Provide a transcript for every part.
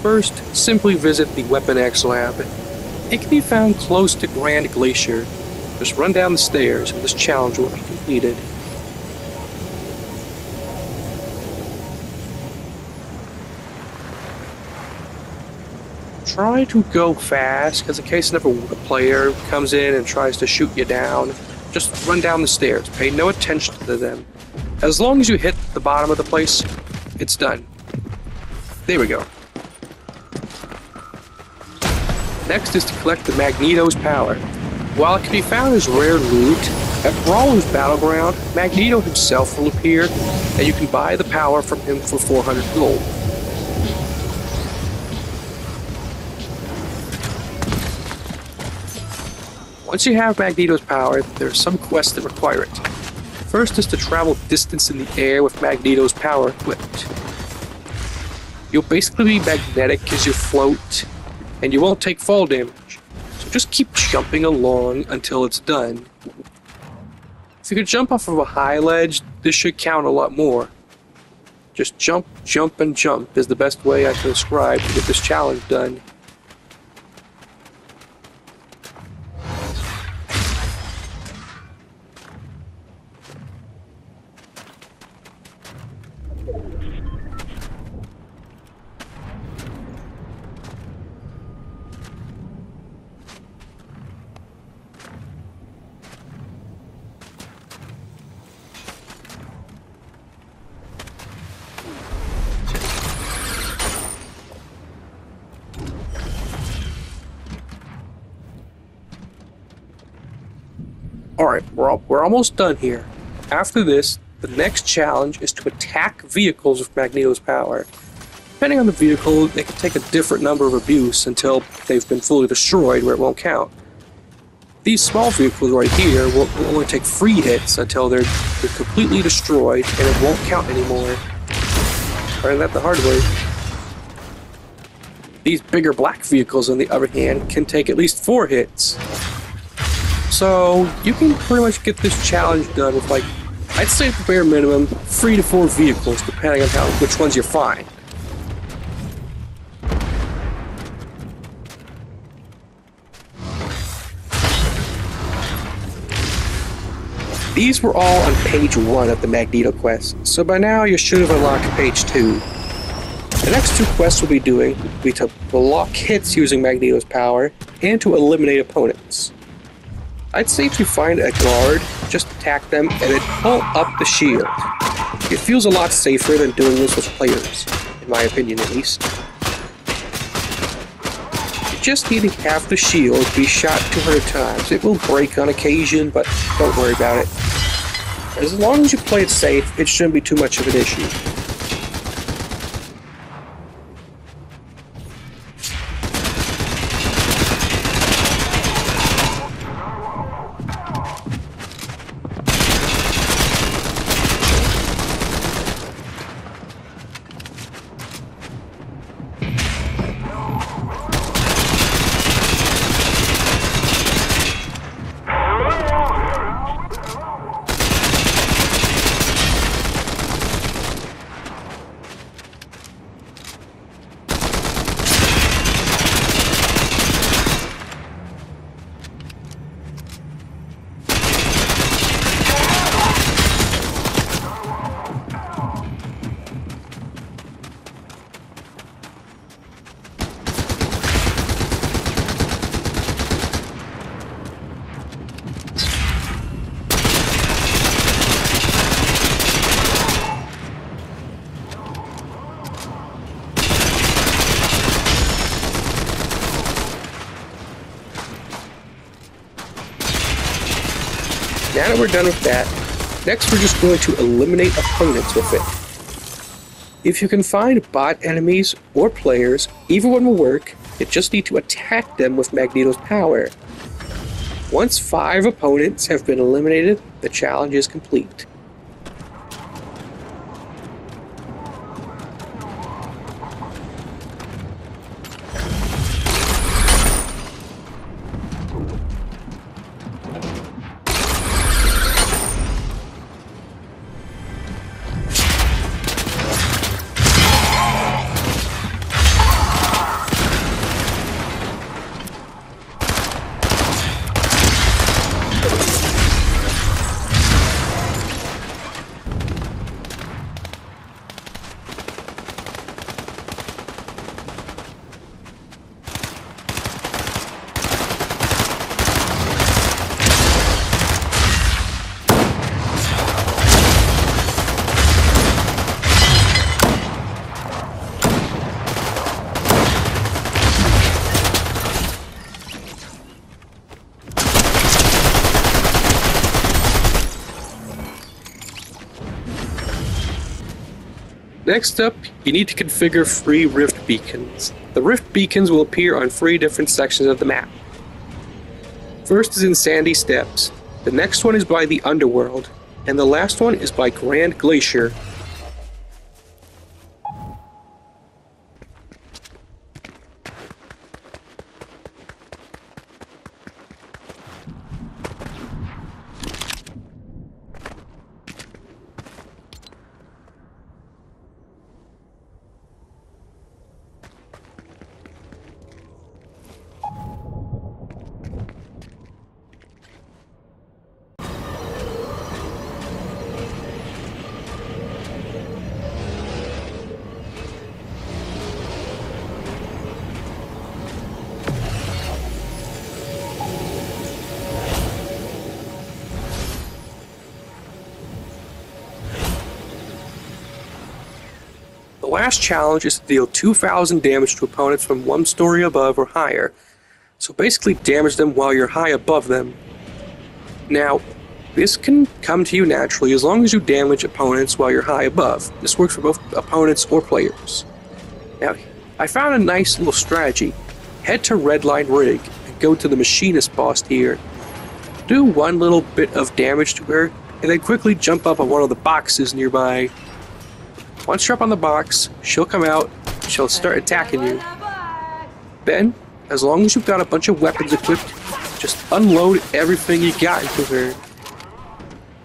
First, simply visit the Weapon X Lab. It can be found close to Grand Glacier. Just run down the stairs and this challenge will be completed. Try to go fast, because in case another player comes in and tries to shoot you down, just run down the stairs. Pay no attention to them. As long as you hit the bottom of the place, it's done. There we go. Next is to collect the Magneto's power. While it can be found as rare loot, at Brawler's Battleground, Magneto himself will appear, and you can buy the power from him for 400 gold. Once you have Magneto's power, there are some quests that require it. First is to travel distance in the air with Magneto's power equipped. You'll basically be magnetic as you float, and you won't take fall damage. So just keep jumping along until it's done. If you can jump off of a high ledge, this should count a lot more. Just jump, jump, and jump is the best way I can describe to get this challenge done. Alright, we're almost done here. After this, the next challenge is to attack vehicles with Magneto's power. Depending on the vehicle, they can take a different number of abuse until they've been fully destroyed where it won't count. These small vehicles right here will only take 3 hits until they're completely destroyed and it won't count anymore. Learned that the hard way. These bigger black vehicles, on the other hand, can take at least 4 hits. So, you can pretty much get this challenge done with, like, I'd say at the bare minimum, 3 to 4 vehicles, depending on which ones you find. These were all on page 1 of the Magneto quest, so by now you should have unlocked page 2. The next 2 quests we'll be doing will be to block hits using Magneto's power, and to eliminate opponents. I'd say if you find a guard, just attack them and then pull up the shield. It feels a lot safer than doing this with players, in my opinion at least. You just need to have the shield be shot 200 times. It will break on occasion, but don't worry about it. As long as you play it safe, it shouldn't be too much of an issue. Now that we're done with that, next we're just going to eliminate opponents with it. If you can find bot enemies or players, either one will work. You just need to attack them with Magneto's power. Once 5 opponents have been eliminated, the challenge is complete. Next up, you need to configure free rift beacons. The rift beacons will appear on 3 different sections of the map. First is in Sandy Steppes, the next one is by the Underworld, and the last one is by Grand Glacier. The last challenge is to deal 2,000 damage to opponents from 1 story above or higher, so basically damage them while you're high above them. Now, this can come to you naturally as long as you damage opponents while you're high above. This works for both opponents or players. Now, I found a nice little strategy. Head to Redline Rig and go to the Machinist boss here. Do 1 little bit of damage to her, and then quickly jump up on one of the boxes nearby. Once you're up on the box, she'll come out, she'll start attacking you. Then, as long as you've got a bunch of weapons equipped, just unload everything you got into her.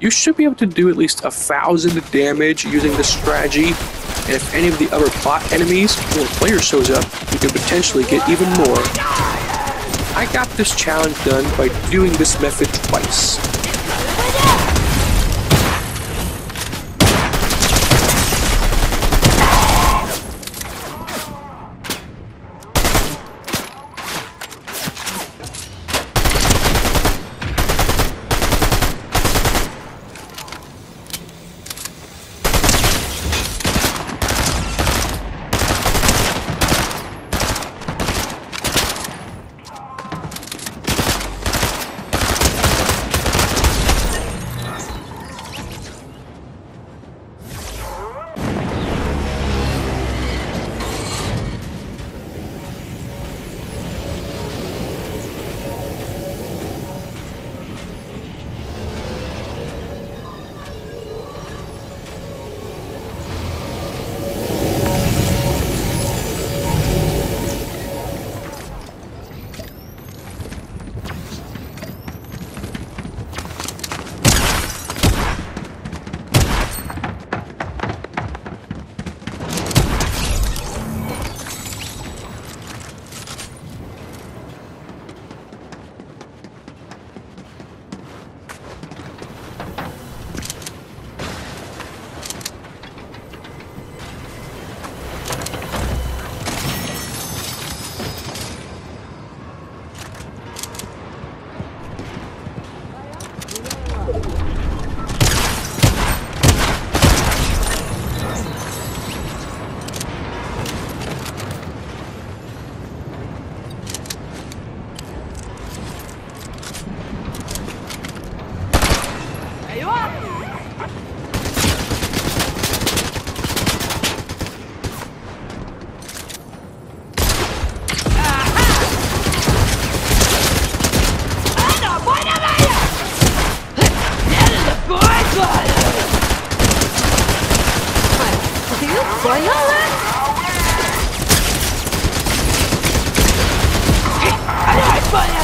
You should be able to do at least 1,000 damage using this strategy, and if any of the other bot enemies or player shows up, you can potentially get even more. I got this challenge done by doing this method twice. Spoiler!